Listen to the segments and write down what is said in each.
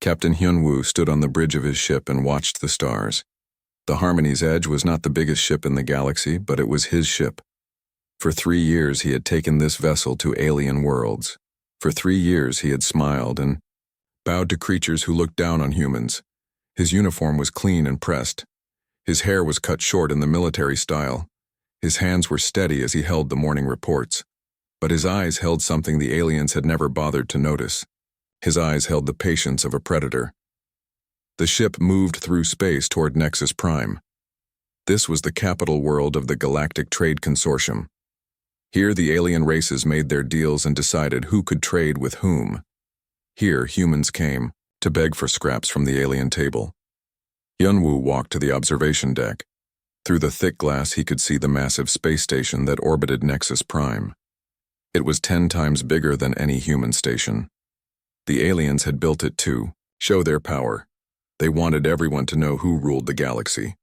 Captain Hyunwoo stood on the bridge of his ship and watched the stars. The Harmony's Edge was not the biggest ship in the galaxy, but it was his ship. For 3 years he had taken this vessel to alien worlds. For 3 years he had smiled and bowed to creatures who looked down on humans. His uniform was clean and pressed. His hair was cut short in the military style. His hands were steady as he held the morning reports. But his eyes held something the aliens had never bothered to notice. His eyes held the patience of a predator. The ship moved through space toward Nexus Prime. This was the capital world of the Galactic Trade Consortium. Here the alien races made their deals and decided who could trade with whom. Here humans came to beg for scraps from the alien table. Hyunwoo walked to the observation deck. Through the thick glass he could see the massive space station that orbited Nexus Prime. It was 10 times bigger than any human station. The aliens had built it to show their power. They wanted everyone to know who ruled the galaxy.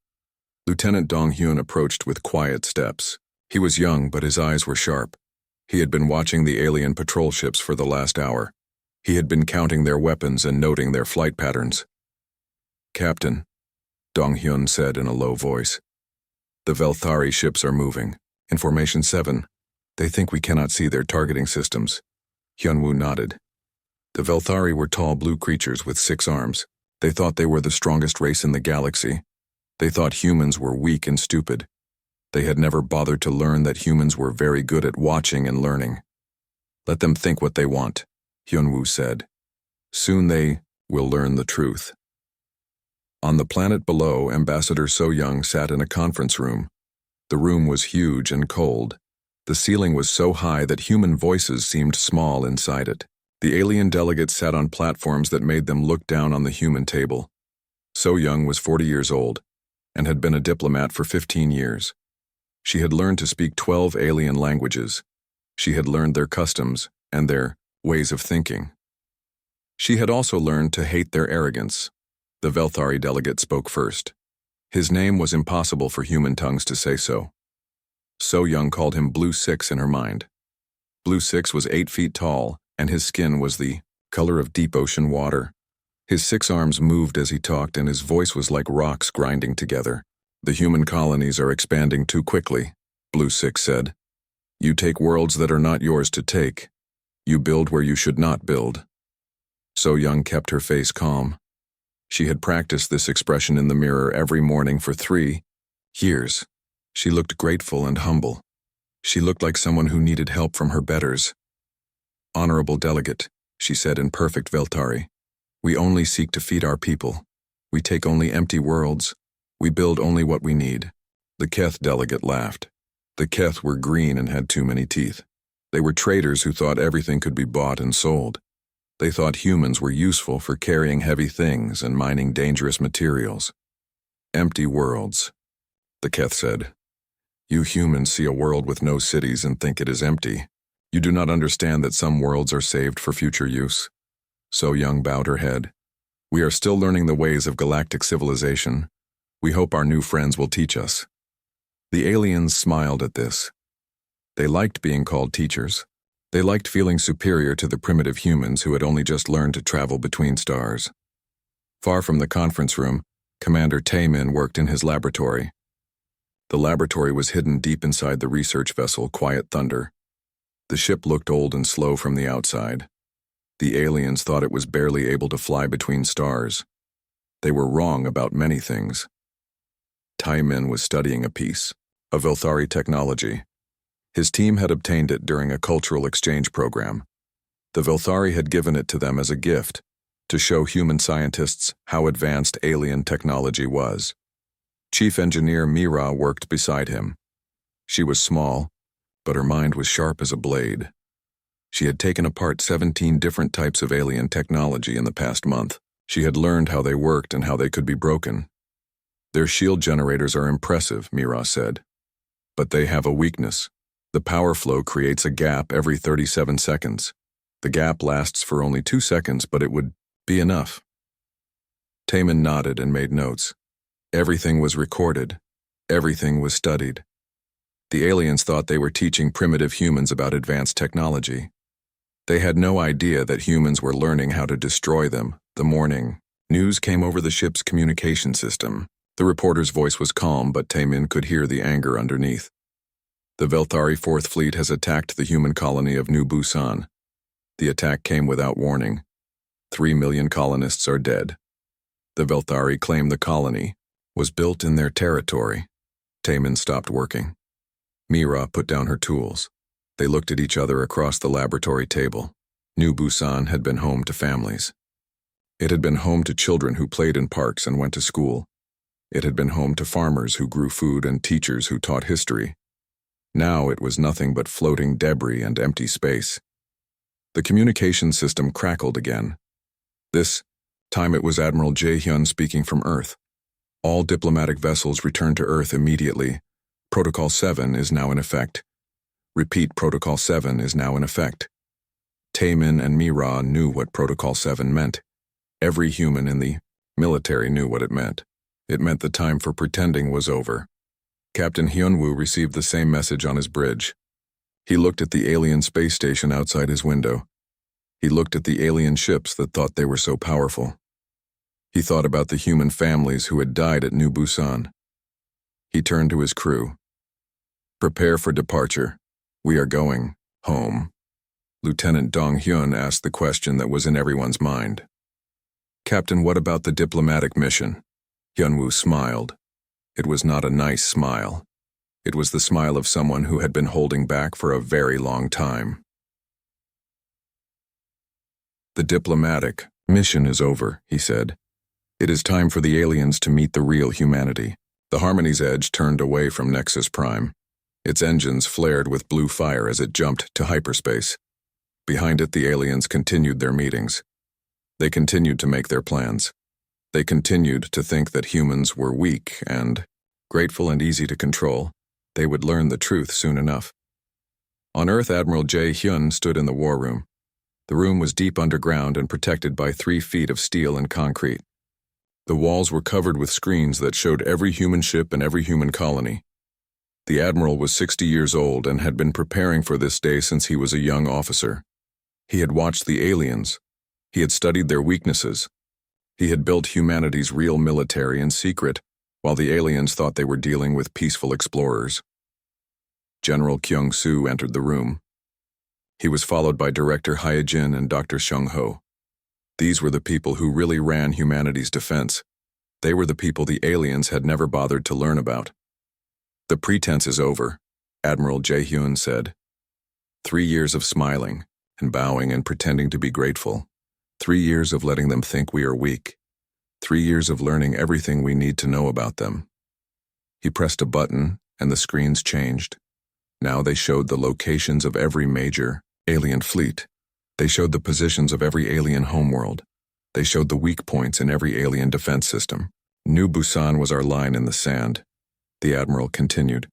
Lieutenant Dong-hyun approached with quiet steps. He was young, but his eyes were sharp. He had been watching the alien patrol ships for the last hour. He had been counting their weapons and noting their flight patterns. "Captain," Dong-hyun said in a low voice, "the Velthari ships are moving. In Formation 7. They think we cannot see their targeting systems." Hyunwoo nodded. The Velthari were tall blue creatures with 6 arms. They thought they were the strongest race in the galaxy. They thought humans were weak and stupid. They had never bothered to learn that humans were very good at watching and learning. "Let them think what they want," Hyunwoo said. "Soon they will learn the truth." On the planet below, Ambassador So-young sat in a conference room. The room was huge and cold. The ceiling was so high that human voices seemed small inside it. The alien delegates sat on platforms that made them look down on the human table. So-young was 40 years old and had been a diplomat for 15 years. She had learned to speak 12 alien languages. She had learned their customs and their ways of thinking. She had also learned to hate their arrogance. The Velthari delegate spoke first. His name was impossible for human tongues to say so. So-young called him Blue Six in her mind. Blue Six was 8 feet tall, and his skin was the color of deep ocean water. His 6 arms moved as he talked, and his voice was like rocks grinding together. "The human colonies are expanding too quickly," Blue Six said. "You take worlds that are not yours to take. You build where you should not build." So-young kept her face calm. She had practiced this expression in the mirror every morning for 3 years. She looked grateful and humble. She looked like someone who needed help from her betters. "Honorable delegate," she said in perfect Veltari, "we only seek to feed our people. We take only empty worlds. We build only what we need." The Keth delegate laughed. The Keth were green and had too many teeth. They were traders who thought everything could be bought and sold. They thought humans were useful for carrying heavy things and mining dangerous materials. "Empty worlds," the Keth said. "You humans see a world with no cities and think it is empty. You do not understand that some worlds are saved for future use." So-young bowed her head. "We are still learning the ways of galactic civilization. We hope our new friends will teach us." The aliens smiled at this. They liked being called teachers. They liked feeling superior to the primitive humans who had only just learned to travel between stars. Far from the conference room, Commander Taemin worked in his laboratory. The laboratory was hidden deep inside the research vessel, Quiet Thunder. The ship looked old and slow from the outside. The aliens thought it was barely able to fly between stars. They were wrong about many things. Taemin was studying a piece of Velthari technology. His team had obtained it during a cultural exchange program. The Velthari had given it to them as a gift to show human scientists how advanced alien technology was. Chief Engineer Mira worked beside him. She was small, but her mind was sharp as a blade. She had taken apart 17 different types of alien technology in the past month. She had learned how they worked and how they could be broken. "Their shield generators are impressive," Mira said. "But they have a weakness. The power flow creates a gap every 37 seconds. The gap lasts for only 2 seconds, but it would be enough." Taemin nodded and made notes. Everything was recorded. Everything was studied. The aliens thought they were teaching primitive humans about advanced technology. They had no idea that humans were learning how to destroy them the morning, news came over the ship's communication system. The reporter's voice was calm, but Taemin could hear the anger underneath. The Velthari Fourth Fleet has attacked the human colony of New Busan. The attack came without warning. 3 million colonists are dead. The Velthari claim the colony was built in their territory. Taemin stopped working. Mira put down her tools. They looked at each other across the laboratory table. New Busan had been home to families. It had been home to children who played in parks and went to school. It had been home to farmers who grew food and teachers who taught history. Now it was nothing but floating debris and empty space. The communication system crackled again. This time it was Admiral Jae-hyun speaking from Earth. All diplomatic vessels return to Earth immediately. Protocol 7 is now in effect. Repeat, Protocol 7 is now in effect. Taemin and Mira knew what Protocol 7 meant. Every human in the military knew what it meant. It meant the time for pretending was over. Captain Hyunwoo received the same message on his bridge. He looked at the alien space station outside his window. He looked at the alien ships that thought they were so powerful. He thought about the human families who had died at New Busan. He turned to his crew. Prepare for departure. We are going home. Lieutenant Dong Hyun asked the question that was in everyone's mind. Captain, what about the diplomatic mission? Hyunwoo smiled. It was not a nice smile. It was the smile of someone who had been holding back for a very long time. The diplomatic mission is over, he said. It is time for the aliens to meet the real humanity. The Harmony's Edge turned away from Nexus Prime. Its engines flared with blue fire as it jumped to hyperspace. Behind it, the aliens continued their meetings. They continued to make their plans. They continued to think that humans were weak and grateful and easy to control. They would learn the truth soon enough. On Earth, Admiral Jae-hyun stood in the war room. The room was deep underground and protected by 3 feet of steel and concrete. The walls were covered with screens that showed every human ship and every human colony. The Admiral was 60 years old and had been preparing for this day since he was a young officer. He had watched the aliens. He had studied their weaknesses. He had built humanity's real military in secret, while the aliens thought they were dealing with peaceful explorers. General Kyung-soo entered the room. He was followed by Director Hyejin and Dr. Seung-ho. These were the people who really ran humanity's defense. They were the people the aliens had never bothered to learn about. The pretense is over, Admiral Jae-hyun said. 3 years of smiling and bowing and pretending to be grateful. 3 years of letting them think we are weak. 3 years of learning everything we need to know about them. He pressed a button and the screens changed. Now they showed the locations of every major alien fleet. They showed the positions of every alien homeworld. They showed the weak points in every alien defense system. New Busan was our line in the sand, the Admiral continued.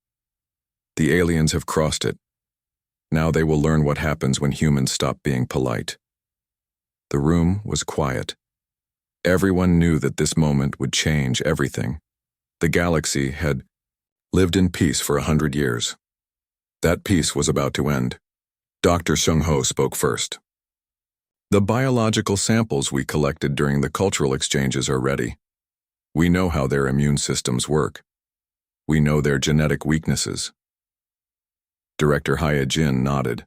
The aliens have crossed it. Now they will learn what happens when humans stop being polite. The room was quiet. Everyone knew that this moment would change everything. The galaxy had lived in peace for 100 years. That peace was about to end. Dr. Seung-ho spoke first. The biological samples we collected during the cultural exchanges are ready. We know how their immune systems work. We know their genetic weaknesses. Director Hyejin nodded.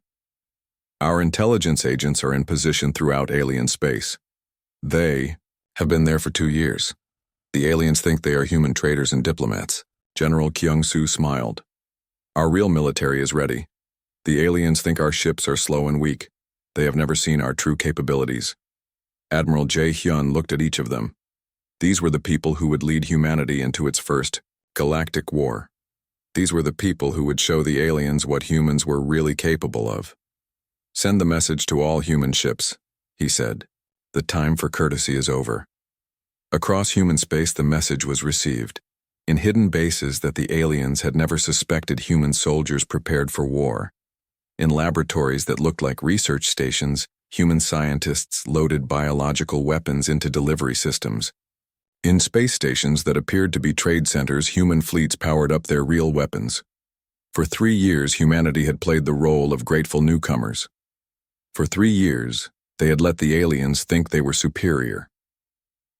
Our intelligence agents are in position throughout alien space. They have been there for 2 years. The aliens think they are human traitors and diplomats. General Kyung-soo smiled. Our real military is ready. The aliens think our ships are slow and weak. They have never seen our true capabilities. Admiral Jae-hyun looked at each of them. These were the people who would lead humanity into its first galactic war. These were the people who would show the aliens what humans were really capable of. Send the message to all human ships, he said. The time for courtesy is over. Across human space, the message was received. In hidden bases that the aliens had never suspected, human soldiers prepared for war. In laboratories that looked like research stations, human scientists loaded biological weapons into delivery systems. In space stations that appeared to be trade centers, human fleets powered up their real weapons. For 3 years, humanity had played the role of grateful newcomers. For 3 years, they had let the aliens think they were superior.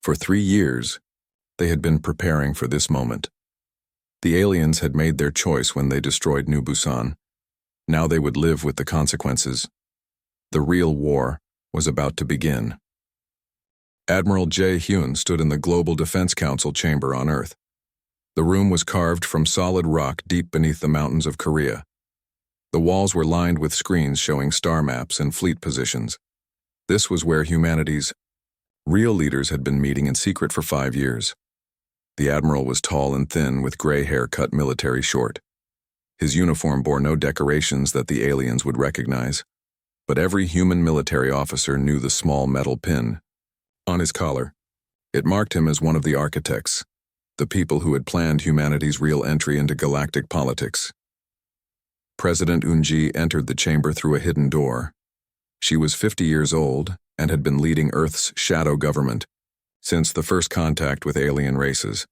For 3 years, they had been preparing for this moment. The aliens had made their choice when they destroyed New Busan. Now they would live with the consequences. The real war was about to begin. Admiral Jae-hyun stood in the Global Defense Council chamber on Earth. The room was carved from solid rock deep beneath the mountains of Korea. The walls were lined with screens showing star maps and fleet positions. This was where humanity's real leaders had been meeting in secret for 5 years. The admiral was tall and thin with gray hair cut military short. His uniform bore no decorations that the aliens would recognize, but every human military officer knew the small metal pin on his collar. It marked him as one of the architects, the people who had planned humanity's real entry into galactic politics. President Eun-ji entered the chamber through a hidden door. She was 50 years old and had been leading Earth's shadow government since the first contact with alien races.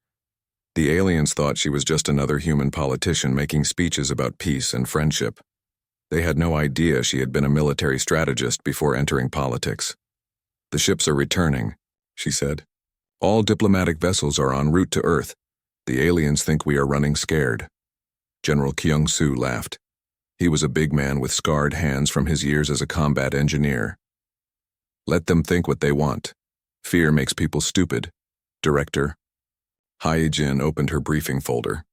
The aliens thought she was just another human politician making speeches about peace and friendship. They had no idea she had been a military strategist before entering politics. "The ships are returning," she said. "All diplomatic vessels are en route to Earth. The aliens think we are running scared." General Kyung-soo laughed. He was a big man with scarred hands from his years as a combat engineer. "Let them think what they want. Fear makes people stupid. Director." Hae-jin opened her briefing folder.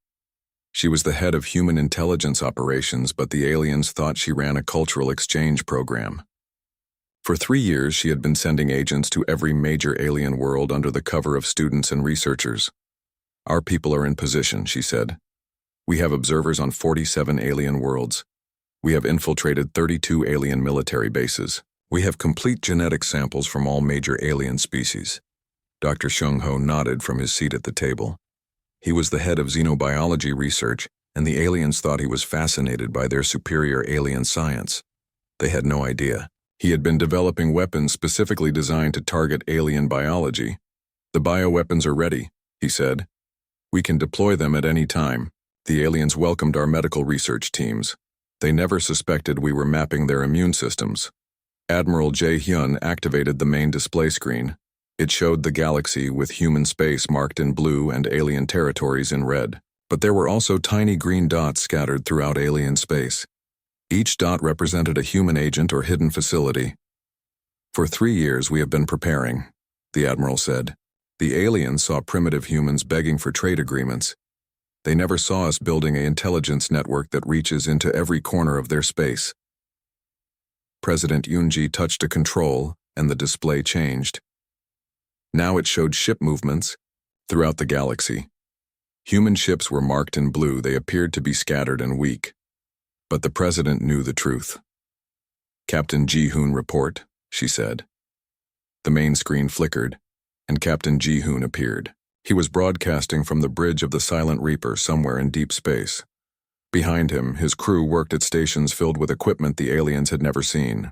She was the head of human intelligence operations, but the aliens thought she ran a cultural exchange program. For 3 years, she had been sending agents to every major alien world under the cover of students and researchers. "Our people are in position," she said. "We have observers on 47 alien worlds. We have infiltrated 32 alien military bases. We have complete genetic samples from all major alien species." Dr. Shung-ho nodded from his seat at the table. He was the head of xenobiology research, and the aliens thought he was fascinated by their superior alien science. They had no idea. He had been developing weapons specifically designed to target alien biology. "The bioweapons are ready," he said. "We can deploy them at any time." The aliens welcomed our medical research teams. They never suspected we were mapping their immune systems. Admiral Jae-hyun activated the main display screen. It showed the galaxy with human space marked in blue and alien territories in red. But there were also tiny green dots scattered throughout alien space. Each dot represented a human agent or hidden facility. "For 3 years we have been preparing," the admiral said. "The aliens saw primitive humans begging for trade agreements. They never saw us building an intelligence network that reaches into every corner of their space." President Yoon-ji touched a control, and the display changed. Now it showed ship movements throughout the galaxy. Human ships were marked in blue. They appeared to be scattered and weak. But the president knew the truth. "Captain Ji-hoon report," she said. The main screen flickered, and Captain Ji-hoon appeared. He was broadcasting from the bridge of the Silent Reaper somewhere in deep space. Behind him, his crew worked at stations filled with equipment the aliens had never seen.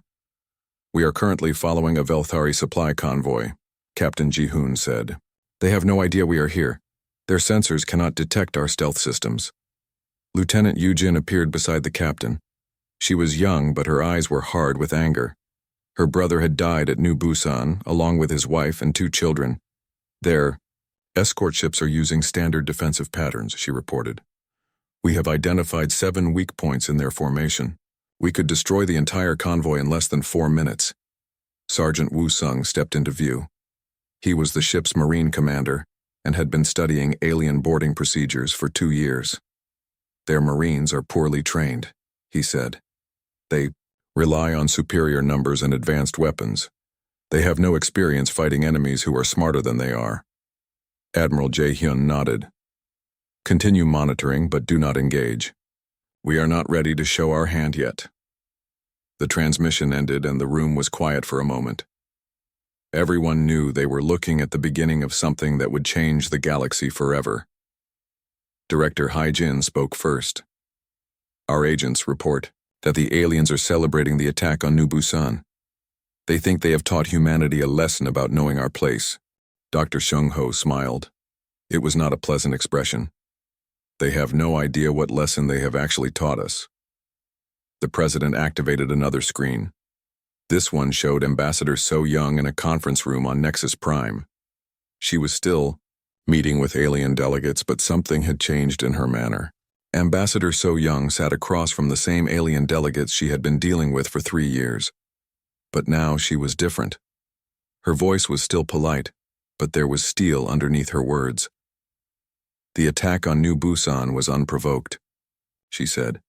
"We are currently following a Velthari supply convoy," Captain Ji-hoon said. "They have no idea we are here. Their sensors cannot detect our stealth systems." Lieutenant Yoo-jin appeared beside the captain. She was young, but her eyes were hard with anger. Her brother had died at New Busan, along with his wife and 2 children. Their escort ships are using standard defensive patterns, she reported. "We have identified 7 weak points in their formation. We could destroy the entire convoy in less than 4 minutes." Sergeant Woo-sung stepped into view. He was the ship's marine commander and had been studying alien boarding procedures for 2 years. "Their marines are poorly trained," he said. "They rely on superior numbers and advanced weapons. They have no experience fighting enemies who are smarter than they are." Admiral Jae-hyun nodded. "Continue monitoring, but do not engage. We are not ready to show our hand yet." The transmission ended and the room was quiet for a moment. Everyone knew they were looking at the beginning of something that would change the galaxy forever. Director Hae-jin spoke first. "Our agents report that the aliens are celebrating the attack on New Busan. They think they have taught humanity a lesson about knowing our place." Dr. Shung-ho smiled. It was not a pleasant expression. "They have no idea what lesson they have actually taught us." The president activated another screen. This one showed Ambassador So Young in a conference room on Nexus Prime. She was still meeting with alien delegates, but something had changed in her manner. Ambassador So Young sat across from the same alien delegates she had been dealing with for 3 years. But now she was different. Her voice was still polite, but there was steel underneath her words. The attack on New Busan was unprovoked, she said.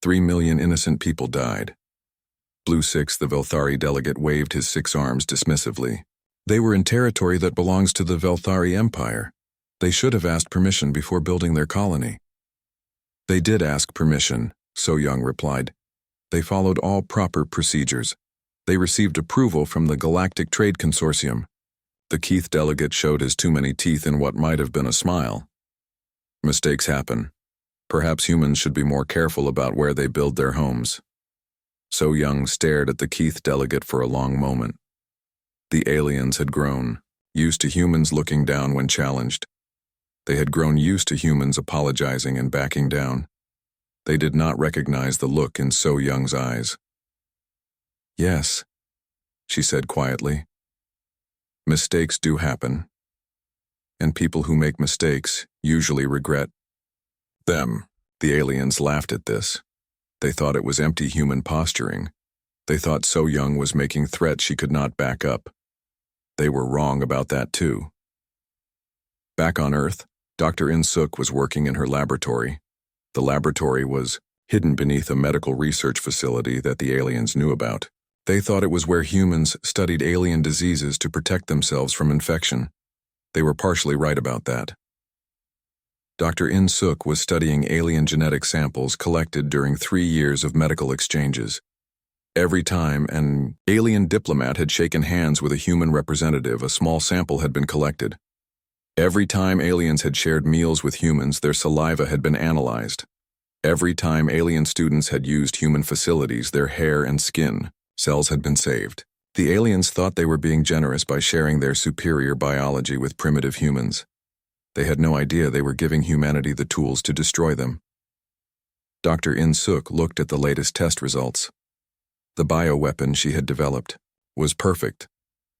3 million innocent people died. Blue Six, the Velthari delegate, waved his 6 arms dismissively. They were in territory that belongs to the Velthari Empire. They should have asked permission before building their colony. They did ask permission, So Young replied. They followed all proper procedures. They received approval from the Galactic Trade Consortium. The Keith delegate showed his too many teeth in what might have been a smile. Mistakes happen. Perhaps humans should be more careful about where they build their homes. So Young stared at the Keith delegate for a long moment. The aliens had grown, used to humans looking down when challenged. They had grown used to humans apologizing and backing down. They did not recognize the look in So Young's eyes. Yes, she said quietly. Mistakes do happen. And people who make mistakes usually regret them. The aliens laughed at this. They thought it was empty human posturing. They thought So Young was making threats she could not back up. They were wrong about that too. Back on Earth, Dr. In-suk was working in her laboratory. The laboratory was hidden beneath a medical research facility that the aliens knew about. They thought it was where humans studied alien diseases to protect themselves from infection. They were partially right about that. Dr. In-suk was studying alien genetic samples collected during 3 years of medical exchanges. Every time an alien diplomat had shaken hands with a human representative, a small sample had been collected. Every time aliens had shared meals with humans, their saliva had been analyzed. Every time alien students had used human facilities, their hair and skin cells had been saved. The aliens thought they were being generous by sharing their superior biology with primitive humans. They had no idea they were giving humanity the tools to destroy them. Dr. In-suk looked at the latest test results. The bioweapon she had developed was perfect.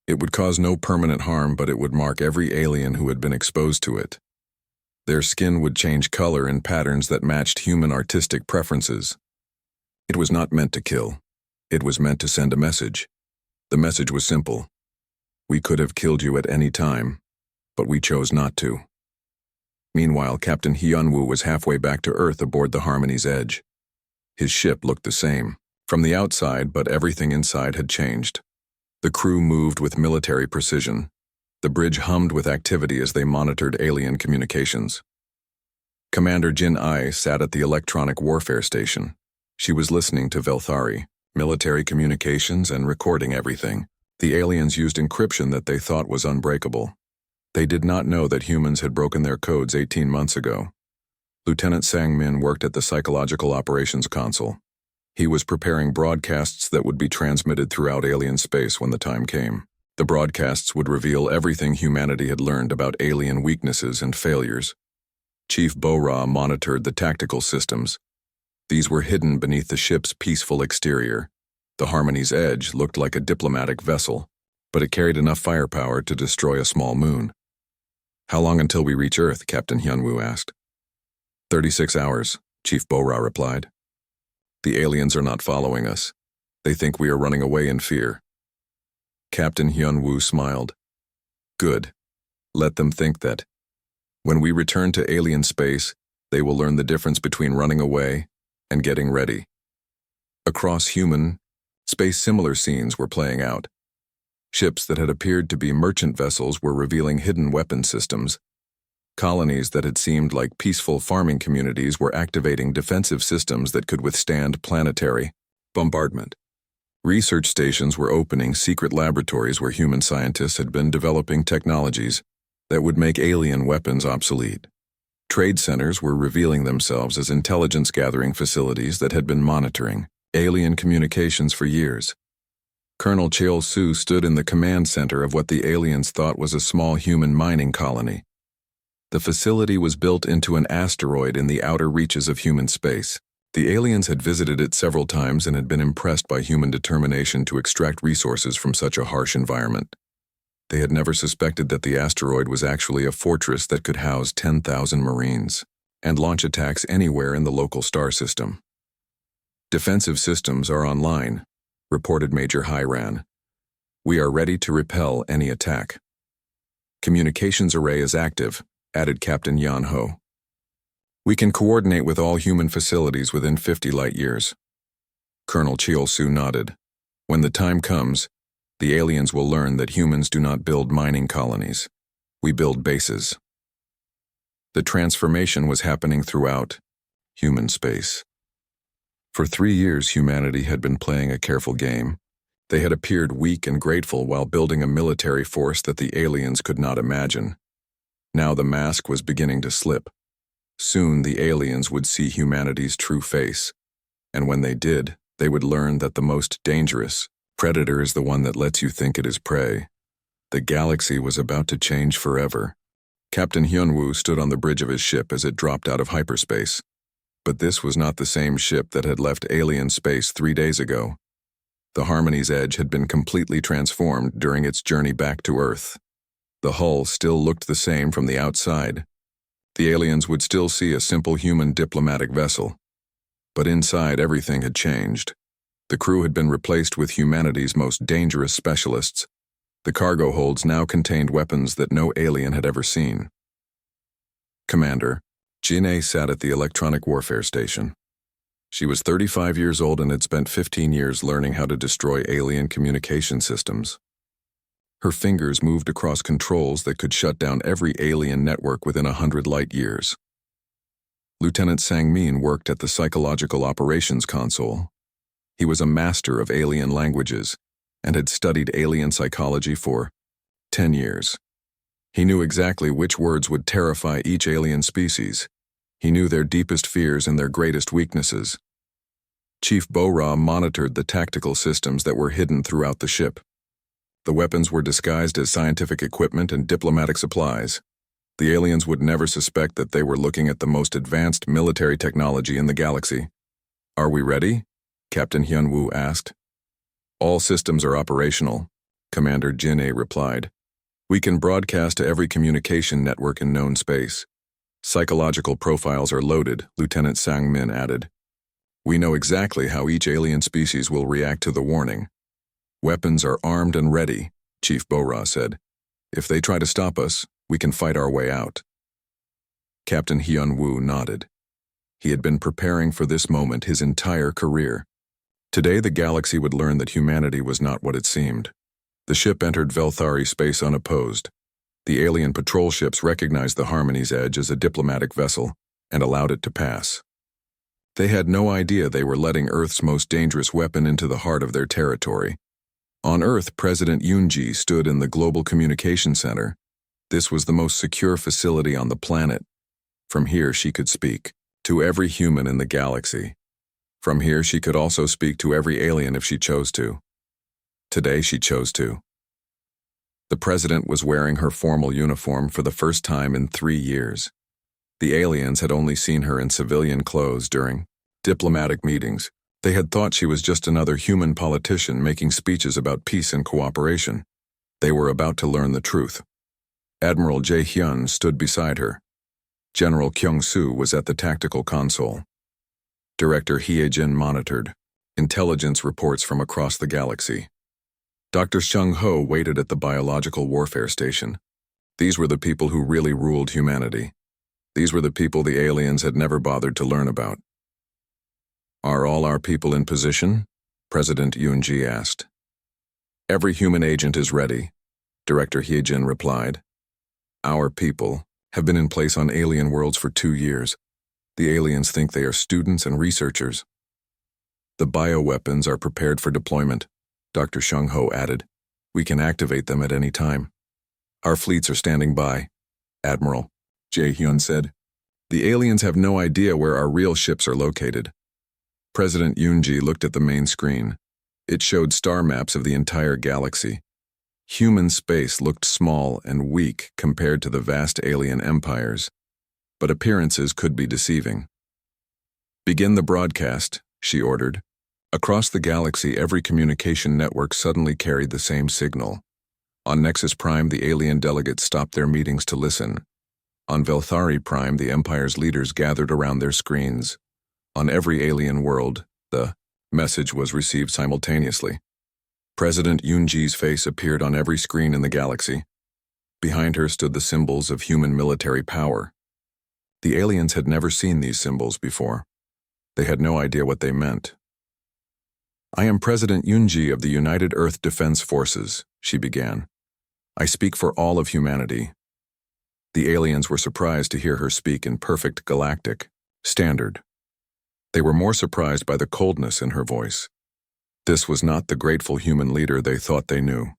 It would cause no permanent harm, but it would mark every alien who had been exposed to it. Their skin would change color in patterns that matched human artistic preferences. It was not meant to kill. It was meant to send a message. The message was simple. We could have killed you at any time, but we chose not to. Meanwhile, Captain Hyunwoo was halfway back to Earth aboard the Harmony's Edge. His ship looked the same from the outside, but everything inside had changed. The crew moved with military precision. The bridge hummed with activity as they monitored alien communications. Commander Jin Ai sat at the electronic warfare station. She was listening to Velthari, military communications, and recording everything. The aliens used encryption that they thought was unbreakable. They did not know that humans had broken their codes 18 months ago. Lieutenant Sang Min worked at the Psychological Operations Console. He was preparing broadcasts that would be transmitted throughout alien space when the time came. The broadcasts would reveal everything humanity had learned about alien weaknesses and failures. Chief Bo-Ra monitored the tactical systems. These were hidden beneath the ship's peaceful exterior. The Harmony's Edge looked like a diplomatic vessel, but it carried enough firepower to destroy a small moon. How long until we reach Earth? Captain Hyunwoo asked. 36 hours, Chief Bo-Ra replied. The aliens are not following us. They think we are running away in fear. Captain Hyunwoo smiled. Good. Let them think that. When we return to alien space, they will learn the difference between running away and getting ready. Across human space, similar scenes were playing out. Ships that had appeared to be merchant vessels were revealing hidden weapon systems. Colonies that had seemed like peaceful farming communities were activating defensive systems that could withstand planetary bombardment. Research stations were opening secret laboratories where human scientists had been developing technologies that would make alien weapons obsolete. Trade centers were revealing themselves as intelligence-gathering facilities that had been monitoring alien communications for years. Colonel Cheol-Soo stood in the command center of what the aliens thought was a small human mining colony. The facility was built into an asteroid in the outer reaches of human space. The aliens had visited it several times and had been impressed by human determination to extract resources from such a harsh environment. They had never suspected that the asteroid was actually a fortress that could house 10,000 Marines and launch attacks anywhere in the local star system. "Defensive systems are online," reported Major Hyran. "We are ready to repel any attack." "Communications array is active," added Captain Yan Ho. "We can coordinate with all human facilities within 50 light-years." Colonel Cheol-Su nodded. "When the time comes, the aliens will learn that humans do not build mining colonies. We build bases." The transformation was happening throughout human space. For 3 years, humanity had been playing a careful game. They had appeared weak and grateful while building a military force that the aliens could not imagine. Now the mask was beginning to slip. Soon the aliens would see humanity's true face, and when they did, they would learn that the most dangerous predator is the one that lets you think it is prey. The galaxy was about to change forever. Captain Hyunwoo stood on the bridge of his ship as it dropped out of hyperspace. But this was not the same ship that had left alien space 3 days ago. The Harmony's Edge had been completely transformed during its journey back to Earth. The hull still looked the same from the outside. The aliens would still see a simple human diplomatic vessel. But inside, everything had changed. The crew had been replaced with humanity's most dangerous specialists. The cargo holds now contained weapons that no alien had ever seen. Commander, Jin-A sat at the electronic warfare station. She was 35 years old and had spent 15 years learning how to destroy alien communication systems. Her fingers moved across controls that could shut down every alien network within 100 light-years. Lieutenant Sang-min worked at the Psychological Operations Console. He was a master of alien languages and had studied alien psychology for 10 years. He knew exactly which words would terrify each alien species. He knew their deepest fears and their greatest weaknesses. Chief Bo-Ra monitored the tactical systems that were hidden throughout the ship. The weapons were disguised as scientific equipment and diplomatic supplies. The aliens would never suspect that they were looking at the most advanced military technology in the galaxy. "Are we ready?" Captain Hyunwoo asked. "All systems are operational," Commander Jin-A replied. "We can broadcast to every communication network in known space. Psychological profiles are loaded," Lieutenant Sang-min added. "We know exactly how each alien species will react to the warning." "Weapons are armed and ready," Chief Bo-Ra said. "If they try to stop us, we can fight our way out." Captain Hyunwoo nodded. He had been preparing for this moment his entire career. Today the galaxy would learn that humanity was not what it seemed. The ship entered Velthari space unopposed. The alien patrol ships recognized the Harmony's Edge as a diplomatic vessel and allowed it to pass. They had no idea they were letting Earth's most dangerous weapon into the heart of their territory. On Earth, President Yoon-ji stood in the Global Communication Center. This was the most secure facility on the planet. From here she could speak to every human in the galaxy. From here she could also speak to every alien if she chose to. Today she chose to. The president was wearing her formal uniform for the first time in 3 years. The aliens had only seen her in civilian clothes during diplomatic meetings. They had thought she was just another human politician making speeches about peace and cooperation. They were about to learn the truth. Admiral Jae-hyun stood beside her. General Kyung-soo was at the tactical console. Director Hye-jin monitored intelligence reports from across the galaxy. Dr. Chung-ho waited at the biological warfare station. These were the people who really ruled humanity. These were the people the aliens had never bothered to learn about. "Are all our people in position?" President Yoon-ji asked. "Every human agent is ready," Director Hye-jin replied. "Our people have been in place on alien worlds for 2 years. The aliens think they are students and researchers." "The bioweapons are prepared for deployment," Dr. Chung-ho added. "We can activate them at any time." "Our fleets are standing by," Admiral Jae-hyun said. "The aliens have no idea where our real ships are located." President Yoon-ji looked at the main screen. It showed star maps of the entire galaxy. Human space looked small and weak compared to the vast alien empires, but appearances could be deceiving. "Begin the broadcast," she ordered. Across the galaxy, every communication network suddenly carried the same signal. On Nexus Prime, the alien delegates stopped their meetings to listen. On Velthari Prime, the Empire's leaders gathered around their screens. On every alien world, the message was received simultaneously. President Yunji's face appeared on every screen in the galaxy. Behind her stood the symbols of human military power. The aliens had never seen these symbols before. They had no idea what they meant. "I am President Yunji of the United Earth Defense Forces," she began. "I speak for all of humanity." The aliens were surprised to hear her speak in perfect galactic standard. They were more surprised by the coldness in her voice. This was not the grateful human leader they thought they knew.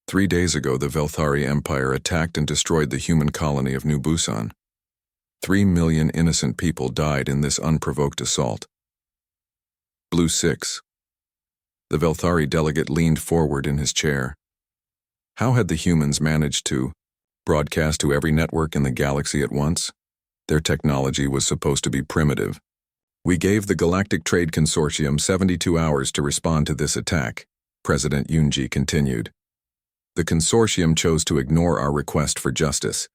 3 days ago, the Velthari Empire attacked and destroyed the human colony of New Busan. 3 million innocent people died in this unprovoked assault. Blue 6. The Velthari delegate leaned forward in his chair. How had the humans managed to broadcast to every network in the galaxy at once? Their technology was supposed to be primitive. "We gave the Galactic Trade Consortium 72 hours to respond to this attack," President Yunji continued. "The consortium chose to ignore our request for justice.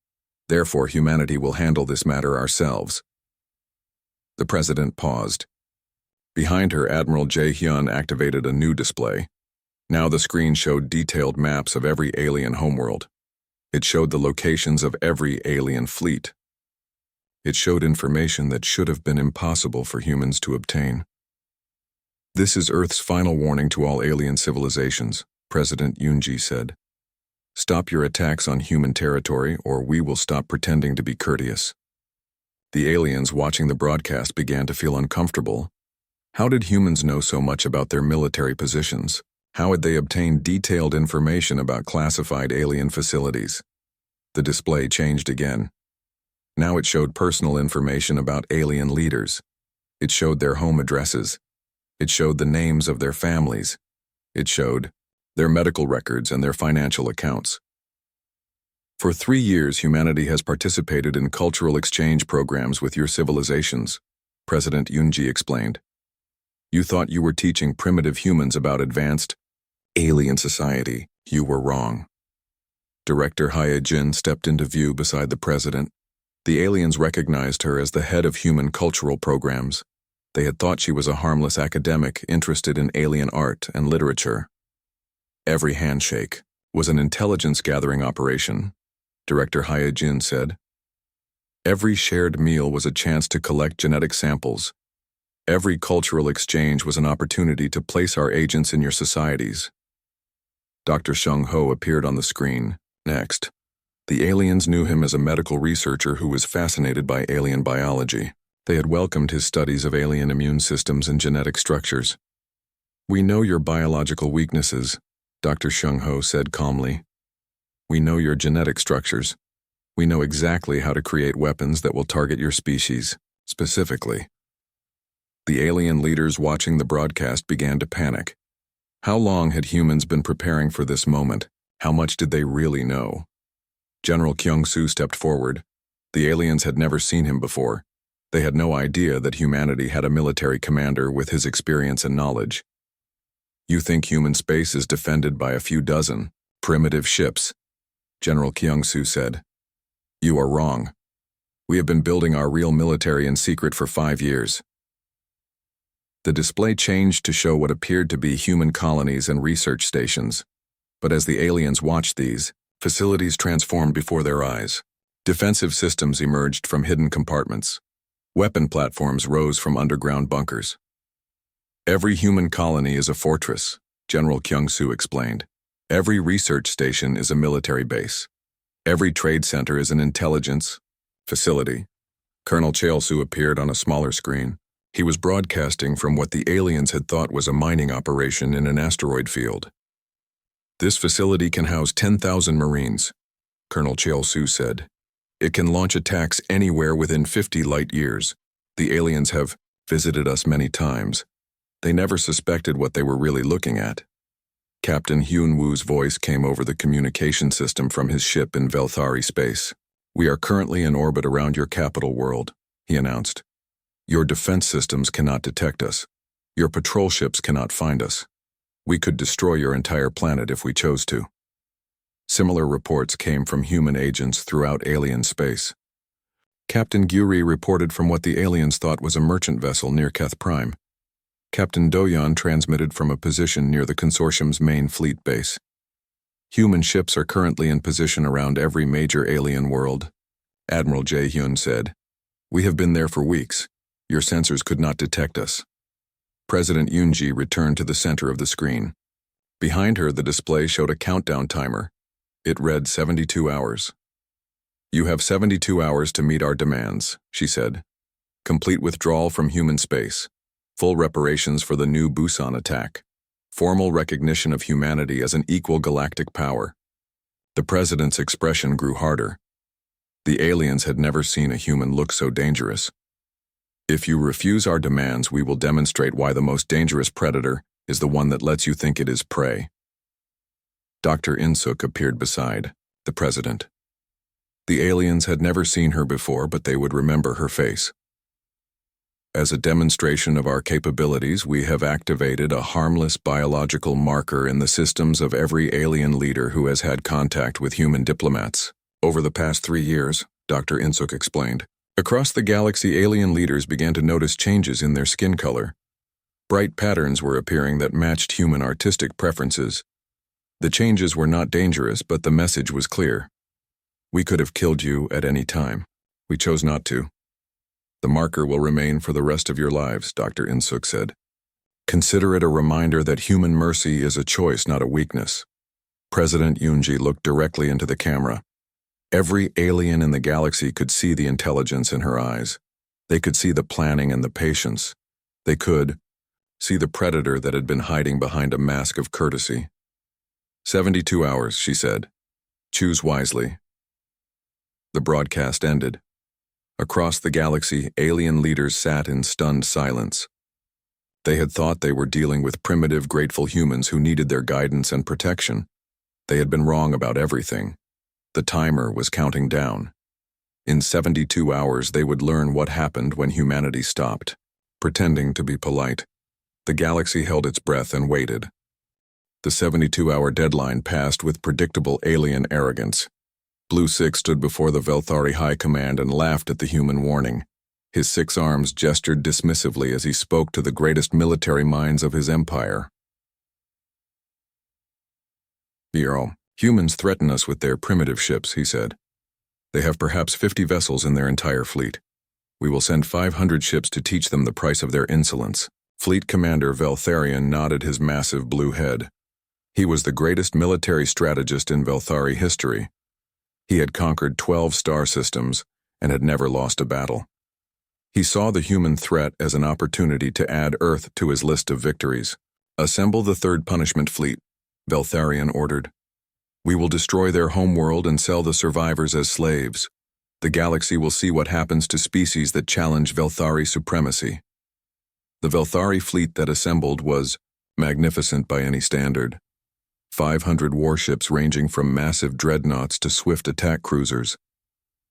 Therefore, humanity will handle this matter ourselves." The president paused. Behind her, Admiral Jae-hyun activated a new display. Now the screen showed detailed maps of every alien homeworld. It showed the locations of every alien fleet. It showed information that should have been impossible for humans to obtain. "This is Earth's final warning to all alien civilizations," President Yunji said. "Stop your attacks on human territory, or we will stop pretending to be courteous." The aliens watching the broadcast began to feel uncomfortable. How did humans know so much about their military positions? How had they obtained detailed information about classified alien facilities? The display changed again. Now it showed personal information about alien leaders. It showed their home addresses. It showed the names of their families. It showed their medical records and their financial accounts. "For 3 years, humanity has participated in cultural exchange programs with your civilizations," President Yunji explained. "You thought you were teaching primitive humans about advanced alien society. You were wrong." Director Hyejin stepped into view beside the president. The aliens recognized her as the head of human cultural programs. They had thought she was a harmless academic interested in alien art and literature. "Every handshake was an intelligence-gathering operation," Director Hyejin said. "Every shared meal was a chance to collect genetic samples. Every cultural exchange was an opportunity to place our agents in your societies." Dr. Shung Ho appeared on the screen. Next, the aliens knew him as a medical researcher who was fascinated by alien biology. They had welcomed his studies of alien immune systems and genetic structures. "We know your biological weaknesses," Dr. Shung Ho said calmly. "We know your genetic structures. We know exactly how to create weapons that will target your species, specifically." The alien leaders watching the broadcast began to panic. How long had humans been preparing for this moment? How much did they really know? General Kyung-soo stepped forward. The aliens had never seen him before. They had no idea that humanity had a military commander with his experience and knowledge. "You think human space is defended by a few dozen primitive ships," General Kyung-soo said. "You are wrong. We have been building our real military in secret for 5 years. The display changed to show what appeared to be human colonies and research stations. But as the aliens watched these, facilities transformed before their eyes. Defensive systems emerged from hidden compartments. Weapon platforms rose from underground bunkers. "Every human colony is a fortress," General Kyung-soo explained. "Every research station is a military base. Every trade center is an intelligence facility." Colonel Cheol-soo appeared on a smaller screen. He was broadcasting from what the aliens had thought was a mining operation in an asteroid field. "This facility can house 10,000 Marines," Colonel Cheol-soo said. "It can launch attacks anywhere within 50 light years. The aliens have visited us many times. They never suspected what they were really looking at." Captain Hyun-woo's voice came over the communication system from his ship in Velthari space. "We are currently in orbit around your capital world," he announced. "Your defense systems cannot detect us. Your patrol ships cannot find us. We could destroy your entire planet if we chose to." Similar reports came from human agents throughout alien space. Captain Guri reported from what the aliens thought was a merchant vessel near Keth Prime. Captain Doyon transmitted from a position near the consortium's main fleet base. Human ships are currently in position around every major alien world, Admiral Jae-hyun said. We have been there for weeks. Your sensors could not detect us. President Yoon-ji returned to the center of the screen. Behind her, the display showed a countdown timer. It read 72 hours. You have 72 hours to meet our demands, she said. Complete withdrawal from human space. Full reparations for the new Busan attack. Formal recognition of humanity as an equal galactic power. The president's expression grew harder. The aliens had never seen a human look so dangerous. If you refuse our demands, we will demonstrate why the most dangerous predator is the one that lets you think it is prey. Dr. In-suk appeared beside the president. The aliens had never seen her before, but they would remember her face. As a demonstration of our capabilities, we have activated a harmless biological marker in the systems of every alien leader who has had contact with human diplomats. Over the past 3 years, Dr. In-suk explained, across the galaxy, alien leaders began to notice changes in their skin color. Bright patterns were appearing that matched human artistic preferences. The changes were not dangerous, but the message was clear. We could have killed you at any time. We chose not to. The marker will remain for the rest of your lives, Dr. In-suk said. Consider it a reminder that human mercy is a choice, not a weakness. President Yoon-ji looked directly into the camera. Every alien in the galaxy could see the intelligence in her eyes. They could see the planning and the patience. They could see the predator that had been hiding behind a mask of courtesy. 72 hours, she said. Choose wisely. The broadcast ended. Across the galaxy, alien leaders sat in stunned silence. They had thought they were dealing with primitive, grateful humans who needed their guidance and protection. They had been wrong about everything. The timer was counting down. In 72 hours, they would learn what happened when humanity stopped, pretending to be polite. The galaxy held its breath and waited. The 72-hour deadline passed with predictable alien arrogance. Blue Six stood before the Velthari High Command and laughed at the human warning. His 6 arms gestured dismissively as he spoke to the greatest military minds of his empire. Humans threaten us with their primitive ships, he said. They have perhaps 50 vessels in their entire fleet. We will send 500 ships to teach them the price of their insolence. Fleet Commander Veltharion nodded his massive blue head. He was the greatest military strategist in Velthari history. He had conquered 12 star systems and had never lost a battle. He saw the human threat as an opportunity to add Earth to his list of victories. Assemble the Third Punishment Fleet, Veltharion ordered. We will destroy their homeworld and sell the survivors as slaves. The galaxy will see what happens to species that challenge Velthari supremacy. The Velthari fleet that assembled was magnificent by any standard. 500 warships ranging from massive dreadnoughts to swift attack cruisers.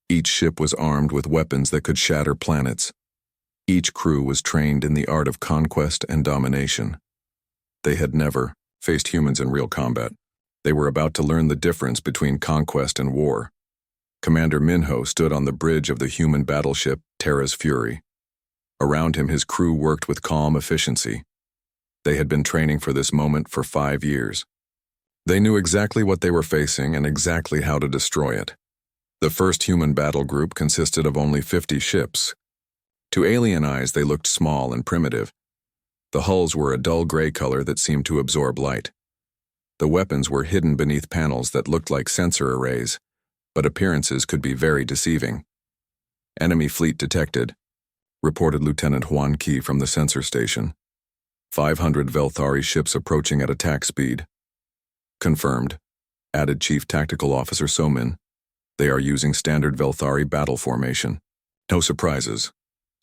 Each ship was armed with weapons that could shatter planets. Each crew was trained in the art of conquest and domination. They had never faced humans in real combat. They were about to learn the difference between conquest and war. Commander Minho stood on the bridge of the human battleship Terra's Fury. Around him, his crew worked with calm efficiency. They had been training for this moment for 5 years. They knew exactly what they were facing and exactly how to destroy it. The first human battle group consisted of only 50 ships. To alien eyes, they looked small and primitive. The hulls were a dull gray color that seemed to absorb light. The weapons were hidden beneath panels that looked like sensor arrays, but appearances could be very deceiving. Enemy fleet detected, reported Lieutenant Huan Qi from the sensor station. 500 Velthari ships approaching at attack speed. Confirmed, added Chief Tactical Officer Somin. They are using standard Velthari battle formation. No surprises.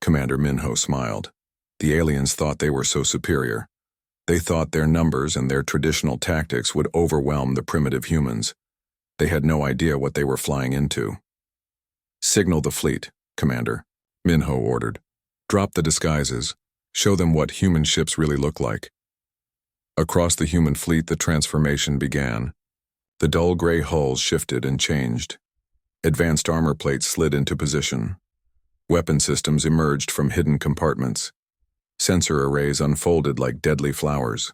Commander Minho smiled. The aliens thought they were so superior. They thought their numbers and their traditional tactics would overwhelm the primitive humans. They had no idea what they were flying into. Signal the fleet, Commander, Minho ordered. Drop the disguises. Show them what human ships really look like. Across the human fleet, the transformation began. The dull gray hulls shifted and changed. Advanced armor plates slid into position. Weapon systems emerged from hidden compartments. Sensor arrays unfolded like deadly flowers.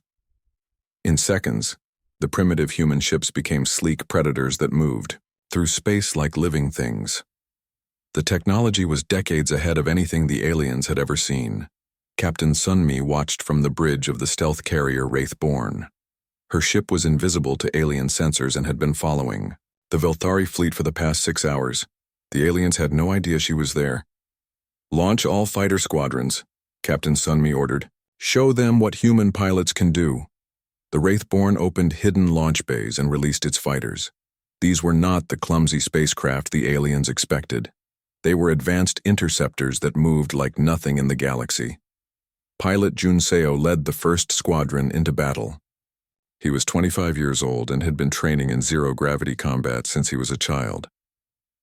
In seconds, the primitive human ships became sleek predators that moved through space like living things. The technology was decades ahead of anything the aliens had ever seen. Captain Sunmi watched from the bridge of the stealth carrier Wraithborn. Her ship was invisible to alien sensors and had been following the Velthari fleet for the past 6 hours. The aliens had no idea she was there. "Launch all fighter squadrons," Captain Sunmi ordered. "Show them what human pilots can do." The Wraithborn opened hidden launch bays and released its fighters. These were not the clumsy spacecraft the aliens expected. They were advanced interceptors that moved like nothing in the galaxy. Pilot Junseo led the first squadron into battle. He was 25 years old and had been training in zero-gravity combat since he was a child.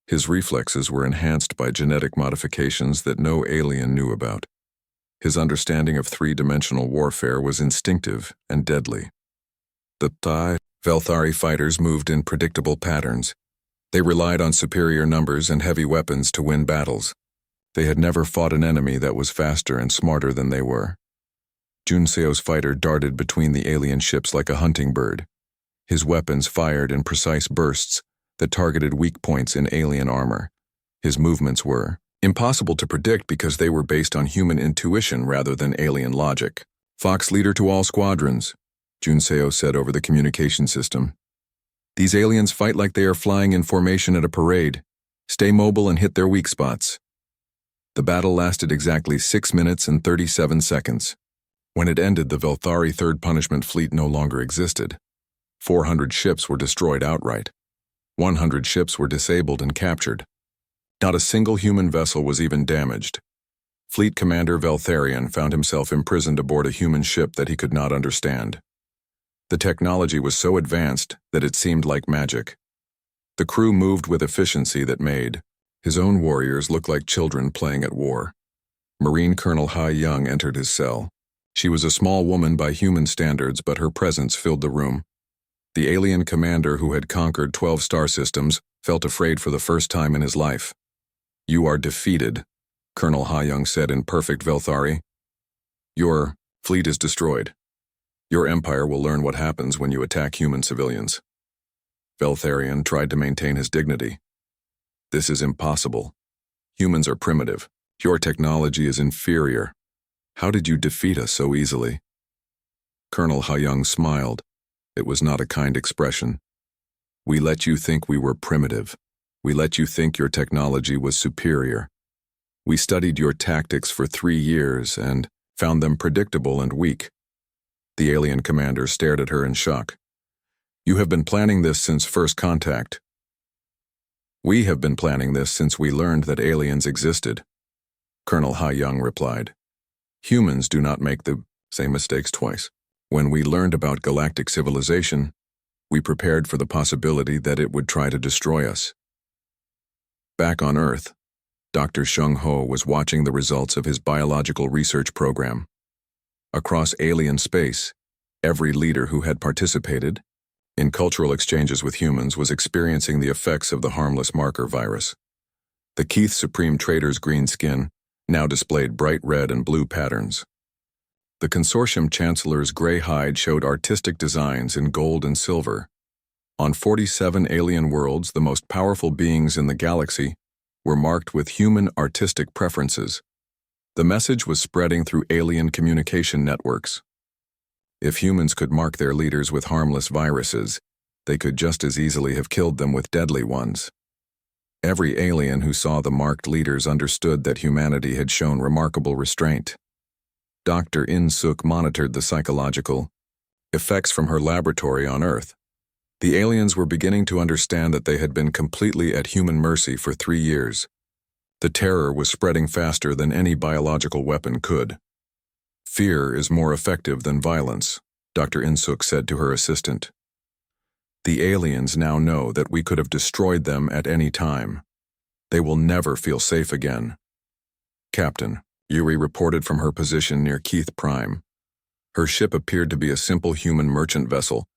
His reflexes were enhanced by genetic modifications that no alien knew about. His understanding of three-dimensional warfare was instinctive and deadly. The Thai Velthari fighters moved in predictable patterns. They relied on superior numbers and heavy weapons to win battles. They had never fought an enemy that was faster and smarter than they were. Junseo's fighter darted between the alien ships like a hunting bird. His weapons fired in precise bursts that targeted weak points in alien armor. His movements were impossible to predict because they were based on human intuition rather than alien logic. "Fox leader to all squadrons," Junseo said over the communication system. "These aliens fight like they are flying in formation at a parade. Stay mobile and hit their weak spots." The battle lasted exactly 6 minutes and 37 seconds. When it ended, the Velthari Third Punishment Fleet no longer existed. 400 ships were destroyed outright. 100 ships were disabled and captured. Not a single human vessel was even damaged. Fleet Commander Veltharion found himself imprisoned aboard a human ship that he could not understand. The technology was so advanced that it seemed like magic. The crew moved with efficiency that made his own warriors look like children playing at war. Marine Colonel Hai Young entered his cell. She was a small woman by human standards, but her presence filled the room. The alien commander who had conquered 12 star systems felt afraid for the first time in his life. "You are defeated," Colonel Ha Young said in perfect Velthari. "Your fleet is destroyed. Your empire will learn what happens when you attack human civilians." Veltharion tried to maintain his dignity. "This is impossible. Humans are primitive. Your technology is inferior. How did you defeat us so easily?" Colonel Ha Young smiled. It was not a kind expression. "We let you think we were primitive. We let you think your technology was superior. We studied your tactics for 3 years and found them predictable and weak." The alien commander stared at her in shock. "You have been planning this since first contact." "We have been planning this since we learned that aliens existed," Colonel Ha Young replied. "Humans do not make the same mistakes twice. When we learned about galactic civilization, we prepared for the possibility that it would try to destroy us." Back on Earth, Dr. Shung Ho was watching the results of his biological research program. Across alien space, every leader who had participated in cultural exchanges with humans was experiencing the effects of the harmless marker virus. The Keith Supreme Trader's green skin now displayed bright red and blue patterns. The consortium chancellor's gray hide showed artistic designs in gold and silver. On 47 alien worlds, the most powerful beings in the galaxy were marked with human artistic preferences. The message was spreading through alien communication networks. If humans could mark their leaders with harmless viruses, they could just as easily have killed them with deadly ones. Every alien who saw the marked leaders understood that humanity had shown remarkable restraint. Dr. In Suk monitored the psychological effects from her laboratory on Earth. The aliens were beginning to understand that they had been completely at human mercy for 3 years. The terror was spreading faster than any biological weapon could. "Fear is more effective than violence," Dr. Insuk said to her assistant. "The aliens now know that we could have destroyed them at any time. They will never feel safe again." "Captain," Yuri reported from her position near Keith Prime. Her ship appeared to be a simple human merchant vessel,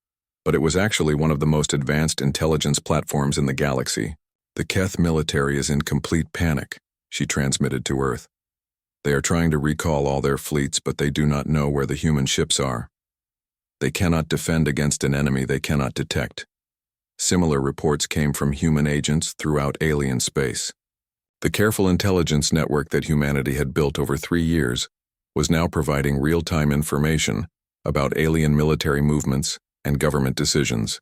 But it was actually one of the most advanced intelligence platforms in the galaxy. The Keth military is in complete panic, she transmitted to Earth. They are trying to recall all their fleets, but they do not know where the human ships are. They cannot defend against an enemy they cannot detect. Similar reports came from human agents throughout alien space. The careful intelligence network that humanity had built over 3 years was now providing real-time information about alien military movements and government decisions.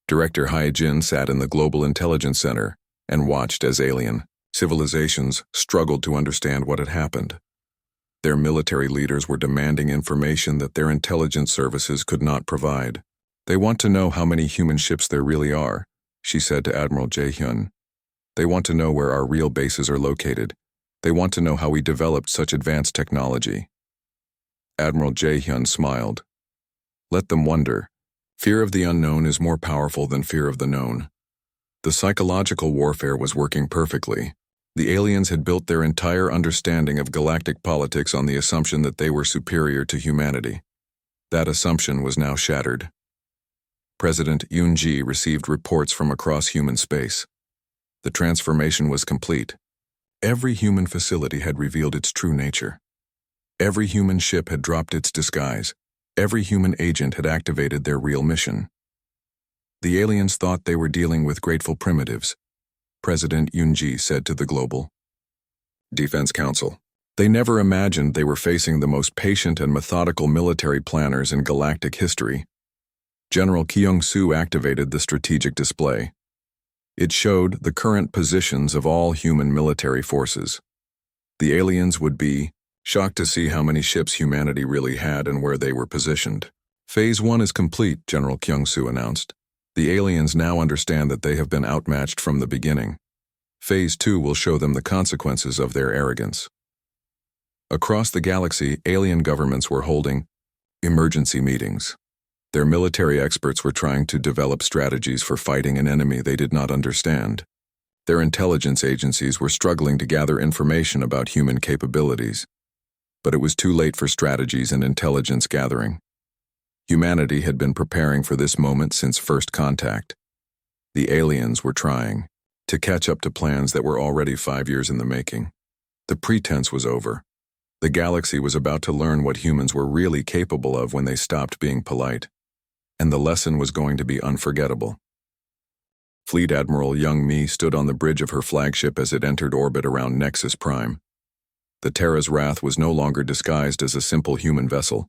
Director Hai Jin sat in the Global Intelligence Center and watched as alien civilizations struggled to understand what had happened. Their military leaders were demanding information that their intelligence services could not provide. They want to know how many human ships there really are, she said to Admiral Jae-hyun. They want to know where our real bases are located. They want to know how we developed such advanced technology. Admiral Jae-hyun smiled. Let them wonder. Fear of the unknown is more powerful than fear of the known. The psychological warfare was working perfectly. The aliens had built their entire understanding of galactic politics on the assumption that they were superior to humanity. That assumption was now shattered. President Yoon-ji received reports from across human space. The transformation was complete. Every human facility had revealed its true nature. Every human ship had dropped its disguise. Every human agent had activated their real mission. The aliens thought they were dealing with grateful primitives, President Yoon-ji said to the Global Defense Council. They never imagined they were facing the most patient and methodical military planners in galactic history. General Kyung-soo activated the strategic display. It showed the current positions of all human military forces. The aliens would be shocked to see how many ships humanity really had and where they were positioned. Phase 1 is complete, General Kyung-soo announced. The aliens now understand that they have been outmatched from the beginning. Phase 2 will show them the consequences of their arrogance. Across the galaxy, alien governments were holding emergency meetings. Their military experts were trying to develop strategies for fighting an enemy they did not understand. Their intelligence agencies were struggling to gather information about human capabilities. But it was too late for strategies and intelligence gathering. Humanity had been preparing for this moment since first contact. The aliens were trying to catch up to plans that were already 5 years in the making. The pretense was over. The galaxy was about to learn what humans were really capable of when they stopped being polite. And the lesson was going to be unforgettable. Fleet Admiral Young Mi stood on the bridge of her flagship as it entered orbit around Nexus Prime. The Terra's Wrath was no longer disguised as a simple human vessel.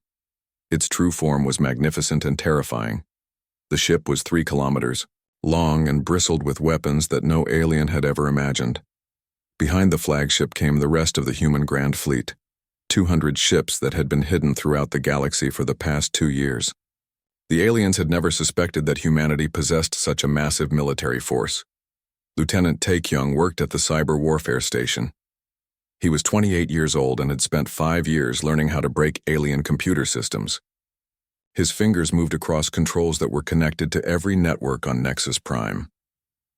Its true form was magnificent and terrifying. The ship was 3 kilometers long and bristled with weapons that no alien had ever imagined. Behind the flagship came the rest of the human Grand Fleet, 200 ships that had been hidden throughout the galaxy for the past 2 years. The aliens had never suspected that humanity possessed such a massive military force. Lieutenant Tae-kyung worked at the Cyber Warfare Station. He was 28 years old and had spent 5 years learning how to break alien computer systems. His fingers moved across controls that were connected to every network on Nexus Prime.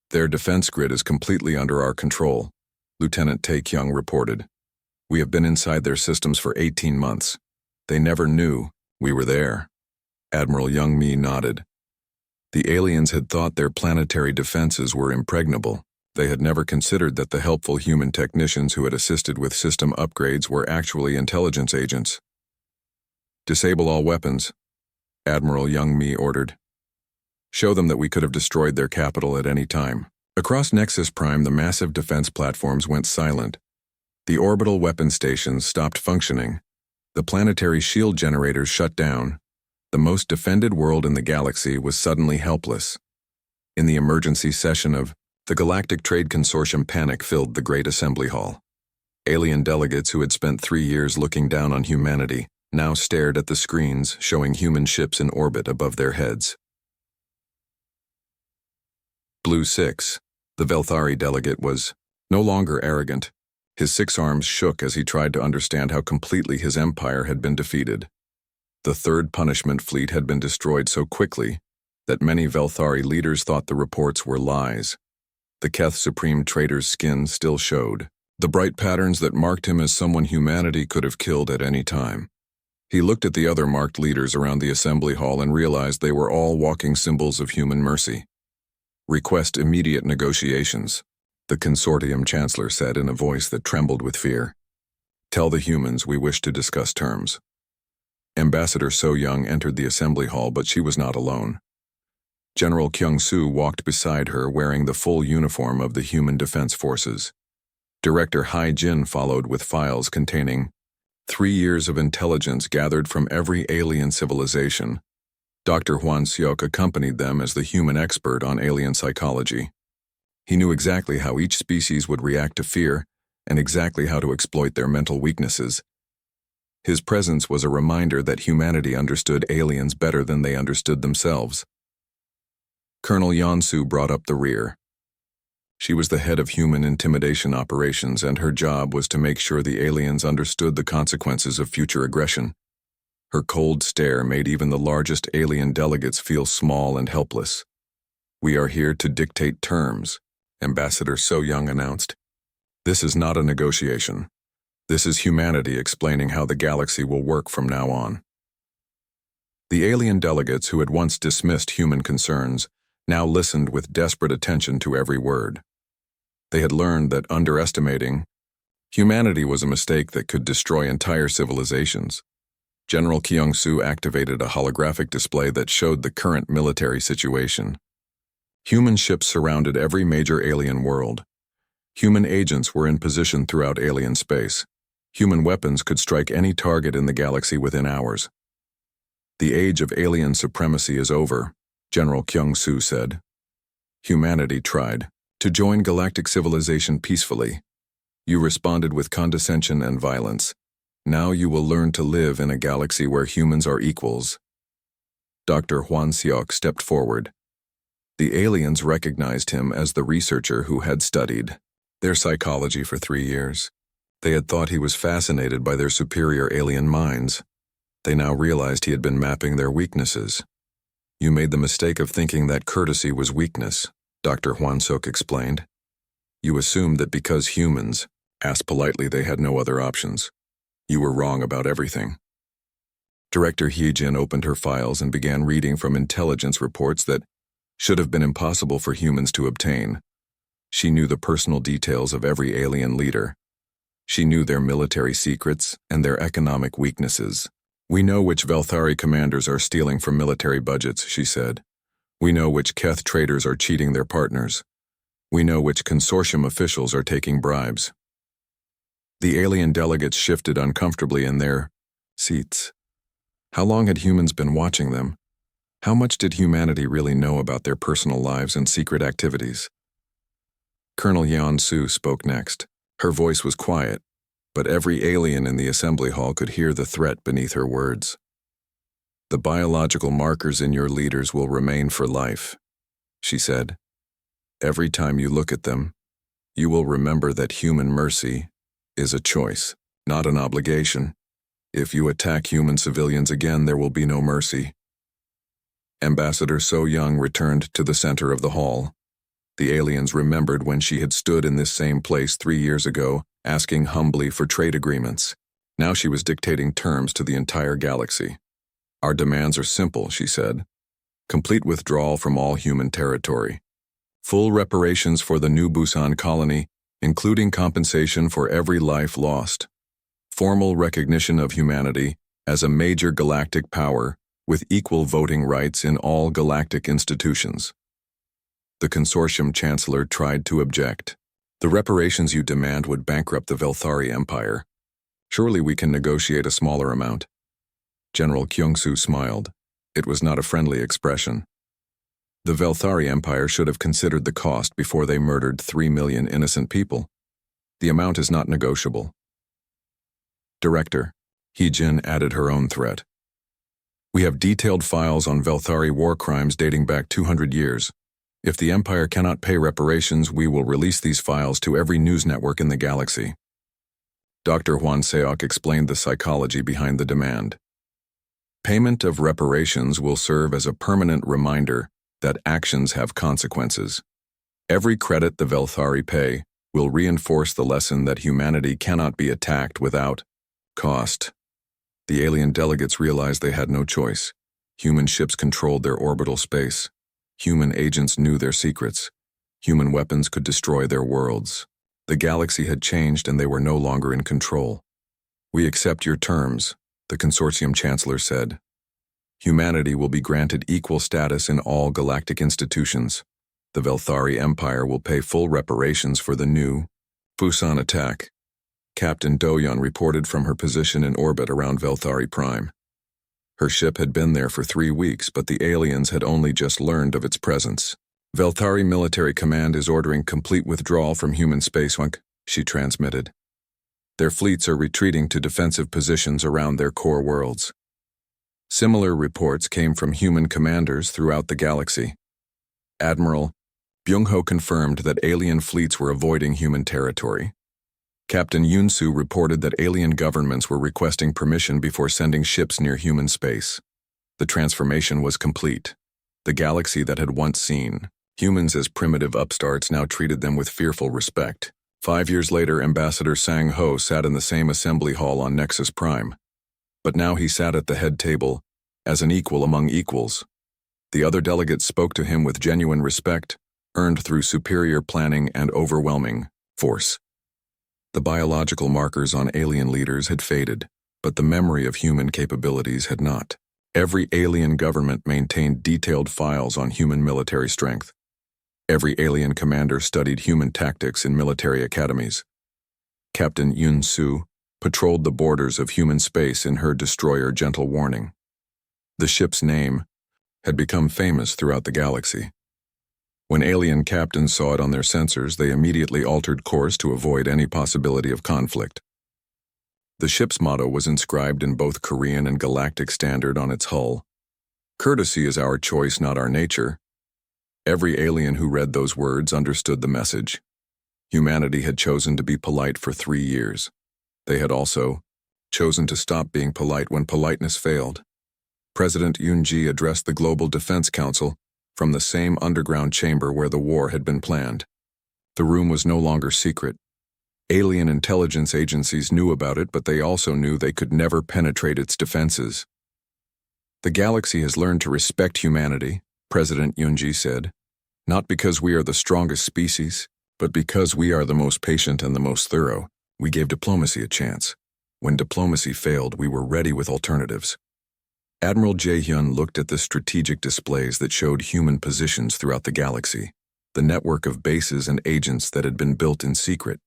Their defense grid is completely under our control, Lieutenant Tae-kyung reported. We have been inside their systems for 18 months. They never knew we were there. Admiral Young Mi nodded. The aliens had thought their planetary defenses were impregnable. They had never considered that the helpful human technicians who had assisted with system upgrades were actually intelligence agents. Disable all weapons, Admiral Young Mi ordered. Show them that we could have destroyed their capital at any time. Across Nexus Prime, the massive defense platforms went silent. The orbital weapon stations stopped functioning. The planetary shield generators shut down. The most defended world in the galaxy was suddenly helpless. In the emergency session of the Galactic Trade Consortium, panic filled the Great Assembly Hall. Alien delegates who had spent 3 years looking down on humanity now stared at the screens showing human ships in orbit above their heads. Blue 6, the Velthari delegate, was no longer arrogant. His 6 arms shook as he tried to understand how completely his empire had been defeated. The Third Punishment Fleet had been destroyed so quickly that many Velthari leaders thought the reports were lies. The Keth Supreme Trader's skin still showed the bright patterns that marked him as someone humanity could have killed at any time. He looked at the other marked leaders around the assembly hall and realized they were all walking symbols of human mercy. "Request immediate negotiations," the consortium chancellor said in a voice that trembled with fear. "Tell the humans we wish to discuss terms." Ambassador So Young entered the assembly hall, but she was not alone. General Kyung-soo walked beside her wearing the full uniform of the Human Defense Forces. Director Hai-jin followed with files containing 3 years of intelligence gathered from every alien civilization. Dr. Hwan Seok accompanied them as the human expert on alien psychology. He knew exactly how each species would react to fear and exactly how to exploit their mental weaknesses. His presence was a reminder that humanity understood aliens better than they understood themselves. Colonel Yeon-soo brought up the rear. She was the head of human intimidation operations, and her job was to make sure the aliens understood the consequences of future aggression. Her cold stare made even the largest alien delegates feel small and helpless. "We are here to dictate terms," Ambassador So Young announced. "This is not a negotiation. This is humanity explaining how the galaxy will work from now on." The alien delegates who had once dismissed human concerns now listened with desperate attention to every word. They had learned that underestimating humanity was a mistake that could destroy entire civilizations. General Kyung-soo activated a holographic display that showed the current military situation. Human ships surrounded every major alien world. Human agents were in position throughout alien space. Human weapons could strike any target in the galaxy within hours. "The age of alien supremacy is over," General Kyung-soo said. "Humanity tried to join galactic civilization peacefully. You responded with condescension and violence. Now you will learn to live in a galaxy where humans are equals." Dr. Hwan Seok stepped forward. The aliens recognized him as the researcher who had studied their psychology for 3 years. They had thought he was fascinated by their superior alien minds. They now realized he had been mapping their weaknesses. "You made the mistake of thinking that courtesy was weakness," Dr. Hwan Seok explained. "You assumed that because humans asked politely they had no other options. You were wrong about everything." Director Hee-jin opened her files and began reading from intelligence reports that should have been impossible for humans to obtain. She knew the personal details of every alien leader. She knew their military secrets and their economic weaknesses. "We know which Velthari commanders are stealing from military budgets," she said. "We know which Keth traders are cheating their partners. We know which consortium officials are taking bribes." The alien delegates shifted uncomfortably in their seats. How long had humans been watching them? How much did humanity really know about their personal lives and secret activities? Colonel Yeon-soo spoke next. Her voice was quiet, but every alien in the assembly hall could hear the threat beneath her words. "The biological markers in your leaders will remain for life," she said. "Every time you look at them, you will remember that human mercy is a choice, not an obligation. If you attack human civilians again, there will be no mercy." Ambassador So Young returned to the center of the hall. The aliens remembered when she had stood in this same place 3 years ago, asking humbly for trade agreements. Now she was dictating terms to the entire galaxy. "Our demands are simple," she said. "Complete withdrawal from all human territory. Full reparations for the New Busan colony, including compensation for every life lost. Formal recognition of humanity as a major galactic power with equal voting rights in all galactic institutions." The consortium chancellor tried to object. "The reparations you demand would bankrupt the Velthari Empire. Surely we can negotiate a smaller amount." General Kyung-soo smiled. It was not a friendly expression. The Velthari Empire should have considered the cost before they murdered 3 million innocent people. The amount is not negotiable. Director, Hee-jin added her own threat. "We have detailed files on Velthari war crimes dating back 200 years. If the Empire cannot pay reparations, we will release these files to every news network in the galaxy." Dr. Hwan Seok explained the psychology behind the demand. "Payment of reparations will serve as a permanent reminder that actions have consequences. Every credit the Velthari pay will reinforce the lesson that humanity cannot be attacked without cost. The alien delegates realized they had no choice. Human ships controlled their orbital space. Human agents knew their secrets. Human weapons could destroy their worlds. The galaxy had changed and they were no longer in control. "We accept your terms," the consortium chancellor said. "Humanity will be granted equal status in all galactic institutions. The Velthari Empire will pay full reparations for the new Busan attack." Captain Doyon reported from her position in orbit around Velthari Prime. Her ship had been there for 3 weeks, but the aliens had only just learned of its presence. "Velthari Military Command is ordering complete withdrawal from human spacewalk," she transmitted. "Their fleets are retreating to defensive positions around their core worlds." Similar reports came from human commanders throughout the galaxy. Admiral Byung-ho confirmed that alien fleets were avoiding human territory. Captain Yun-su reported that alien governments were requesting permission before sending ships near human space. The transformation was complete. The galaxy that had once seen humans as primitive upstarts now treated them with fearful respect. 5 years later, Ambassador Sang-ho sat in the same assembly hall on Nexus Prime. But now he sat at the head table, as an equal among equals. The other delegates spoke to him with genuine respect, earned through superior planning and overwhelming force. The biological markers on alien leaders had faded, but the memory of human capabilities had not. Every alien government maintained detailed files on human military strength. Every alien commander studied human tactics in military academies. Captain Yun-su patrolled the borders of human space in her destroyer Gentle Warning. The ship's name had become famous throughout the galaxy. When alien captains saw it on their sensors, they immediately altered course to avoid any possibility of conflict. The ship's motto was inscribed in both Korean and Galactic Standard on its hull. "Courtesy is our choice, not our nature." Every alien who read those words understood the message. Humanity had chosen to be polite for 3 years. They had also chosen to stop being polite when politeness failed. President Yoon-ji addressed the Global Defense Council from the same underground chamber where the war had been planned. The room was no longer secret. Alien intelligence agencies knew about it, but they also knew they could never penetrate its defenses. "The galaxy has learned to respect humanity," President Yoon-ji said. "Not because we are the strongest species, but because we are the most patient and the most thorough. We gave diplomacy a chance. When diplomacy failed, we were ready with alternatives." Admiral Jae-hyun looked at the strategic displays that showed human positions throughout the galaxy. The network of bases and agents that had been built in secret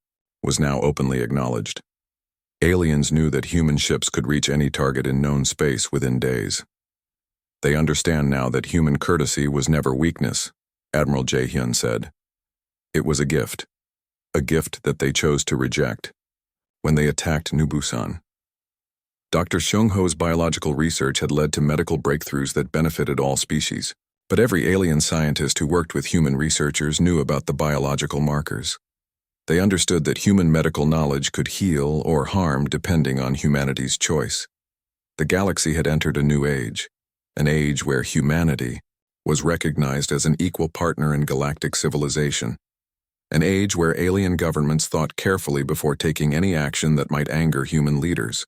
was now openly acknowledged. Aliens knew that human ships could reach any target in known space within days. "They understand now that human courtesy was never weakness," Admiral Jae-hyun said. "It was a gift that they chose to reject when they attacked New Busan." Dr. Seung-ho's biological research had led to medical breakthroughs that benefited all species, but every alien scientist who worked with human researchers knew about the biological markers. They understood that human medical knowledge could heal or harm depending on humanity's choice. The galaxy had entered a new age, an age where humanity was recognized as an equal partner in galactic civilization, an age where alien governments thought carefully before taking any action that might anger human leaders.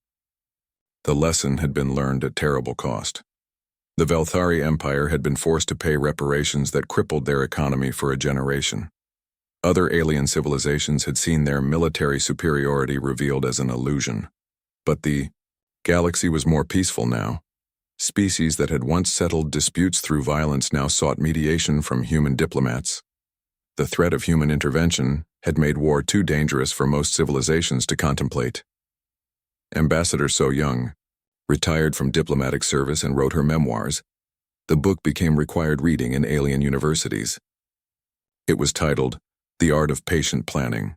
The lesson had been learned at terrible cost. The Velthari Empire had been forced to pay reparations that crippled their economy for a generation. Other alien civilizations had seen their military superiority revealed as an illusion. But the galaxy was more peaceful now. Species that had once settled disputes through violence now sought mediation from human diplomats. The threat of human intervention had made war too dangerous for most civilizations to contemplate. Ambassador So-young retired from diplomatic service and wrote her memoirs. The book became required reading in alien universities. It was titled The Art of Patient Planning,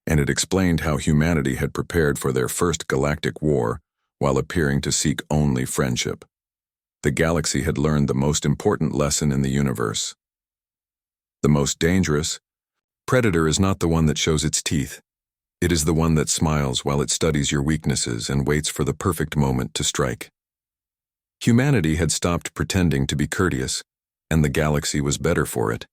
and it explained how humanity had prepared for their first galactic war while appearing to seek only friendship. The galaxy had learned the most important lesson in the universe. The most dangerous predator is not the one that shows its teeth. It is the one that smiles while it studies your weaknesses and waits for the perfect moment to strike. Humanity had stopped pretending to be courteous, and the galaxy was better for it.